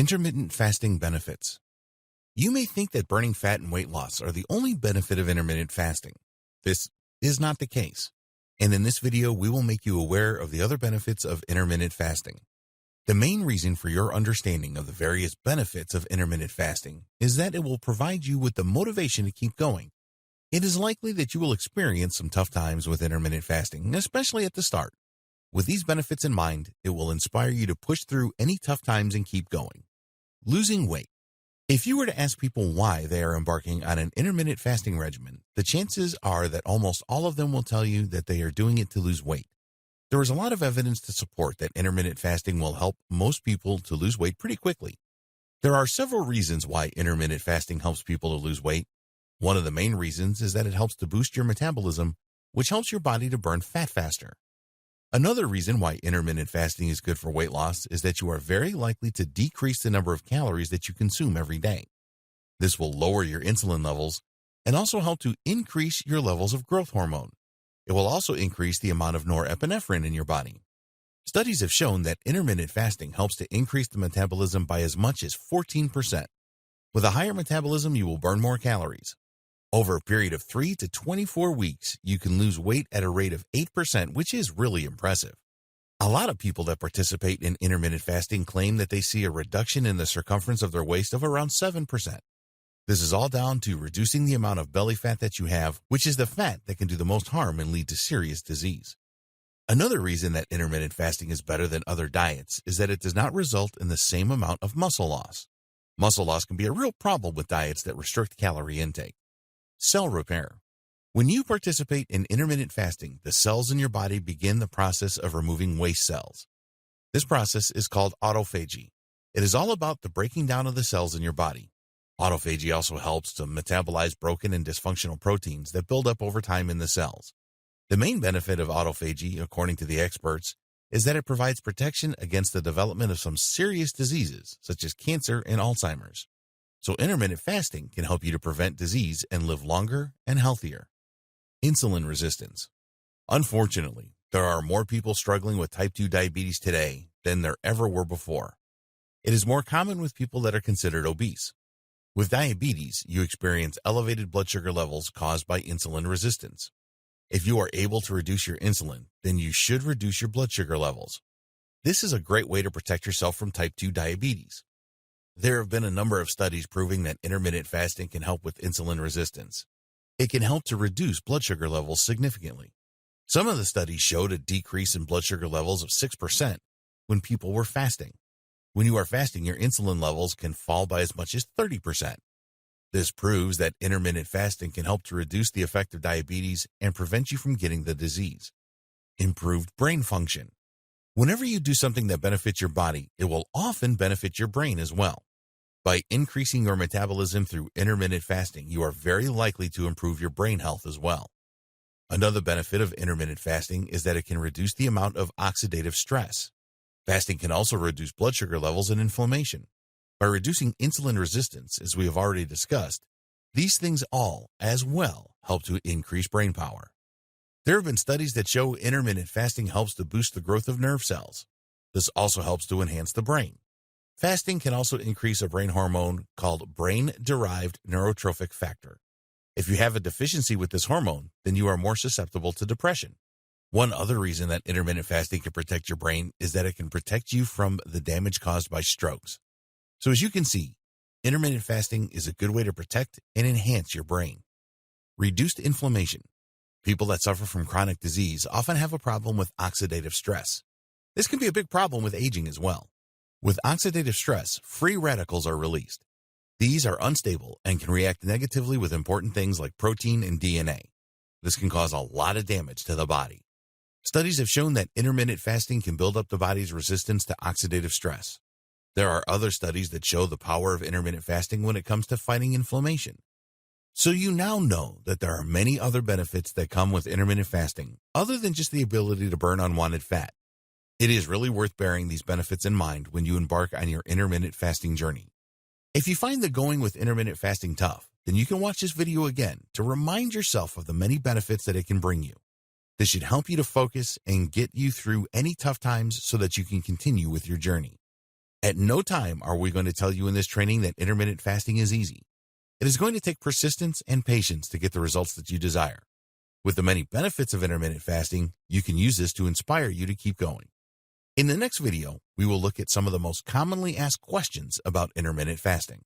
Intermittent fasting benefits. You may think that burning fat and weight loss are the only benefit of intermittent fasting. This is not the case. And in this video, we will make you aware of the other benefits of intermittent fasting. The main reason for your understanding of the various benefits of intermittent fasting is that it will provide you with the motivation to keep going. It is likely that you will experience some tough times with intermittent fasting, especially at the start. With these benefits in mind, it will inspire you to push through any tough times and keep going. Losing weight. If you were to ask people why they are embarking on an intermittent fasting regimen, the chances are that almost all of them will tell you that they are doing it to lose weight. There is a lot of evidence to support that intermittent fasting will help most people to lose weight pretty quickly. There are several reasons why intermittent fasting helps people to lose weight. One of the main reasons is that it helps to boost your metabolism, which helps your body to burn fat faster. Another reason why intermittent fasting is good for weight loss is that you are very likely to decrease the number of calories that you consume every day. This will lower your insulin levels and also help to increase your levels of growth hormone. It will also increase the amount of norepinephrine in your body. Studies have shown that intermittent fasting helps to increase the metabolism by as much as 14%. With a higher metabolism, you will burn more calories. Over a period of 3 to 24 weeks, you can lose weight at a rate of 8%, which is really impressive. A lot of people that participate in intermittent fasting claim that they see a reduction in the circumference of their waist of around 7%. This is all down to reducing the amount of belly fat that you have, which is the fat that can do the most harm and lead to serious disease. Another reason that intermittent fasting is better than other diets is that it does not result in the same amount of muscle loss. Muscle loss can be a real problem with diets that restrict calorie intake. Cell repair. When you participate in intermittent fasting, the cells in your body begin the process of removing waste cells. This process is called autophagy. It is all about the breaking down of the cells in your body. Autophagy also helps to metabolize broken and dysfunctional proteins that build up over time in the cells. The main benefit of autophagy, according to the experts, is that it provides protection against the development of some serious diseases, such as cancer and Alzheimer's. So intermittent fasting can help you to prevent disease and live longer and healthier. Insulin resistance. Unfortunately, there are more people struggling with type 2 diabetes today than there ever were before. It is more common with people that are considered obese. With diabetes, you experience elevated blood sugar levels caused by insulin resistance. If you are able to reduce your insulin, then you should reduce your blood sugar levels. This is a great way to protect yourself from type 2 diabetes. There have been a number of studies proving that intermittent fasting can help with insulin resistance. It can help to reduce blood sugar levels significantly. Some of the studies showed a decrease in blood sugar levels of 6% when people were fasting. When you are fasting, your insulin levels can fall by as much as 30%. This proves that intermittent fasting can help to reduce the effect of diabetes and prevent you from getting the disease. Improved brain function. Whenever you do something that benefits your body, it will often benefit your brain as well. By increasing your metabolism through intermittent fasting, you are very likely to improve your brain health as well. Another benefit of intermittent fasting is that it can reduce the amount of oxidative stress. Fasting can also reduce blood sugar levels and inflammation. By reducing insulin resistance, as we have already discussed, these things all, as well, help to increase brain power. There have been studies that show intermittent fasting helps to boost the growth of nerve cells. This also helps to enhance the brain. Fasting can also increase a brain hormone called brain-derived neurotrophic factor. If you have a deficiency with this hormone, then you are more susceptible to depression. One other reason that intermittent fasting can protect your brain is that it can protect you from the damage caused by strokes. So as you can see, intermittent fasting is a good way to protect and enhance your brain. Reduced inflammation. People that suffer from chronic disease often have a problem with oxidative stress. This can be a big problem with aging as well. With oxidative stress, free radicals are released. These are unstable and can react negatively with important things like protein and DNA. This can cause a lot of damage to the body. Studies have shown that intermittent fasting can build up the body's resistance to oxidative stress. There are other studies that show the power of intermittent fasting when it comes to fighting inflammation. So you now know that there are many other benefits that come with intermittent fasting, other than just the ability to burn unwanted fat. It is really worth bearing these benefits in mind when you embark on your intermittent fasting journey. If you find that going with intermittent fasting tough, then you can watch this video again to remind yourself of the many benefits that it can bring you. This should help you to focus and get you through any tough times so that you can continue with your journey. At no time are we going to tell you in this training that intermittent fasting is easy. It is going to take persistence and patience to get the results that you desire. With the many benefits of intermittent fasting, you can use this to inspire you to keep going. In the next video, we will look at some of the most commonly asked questions about intermittent fasting.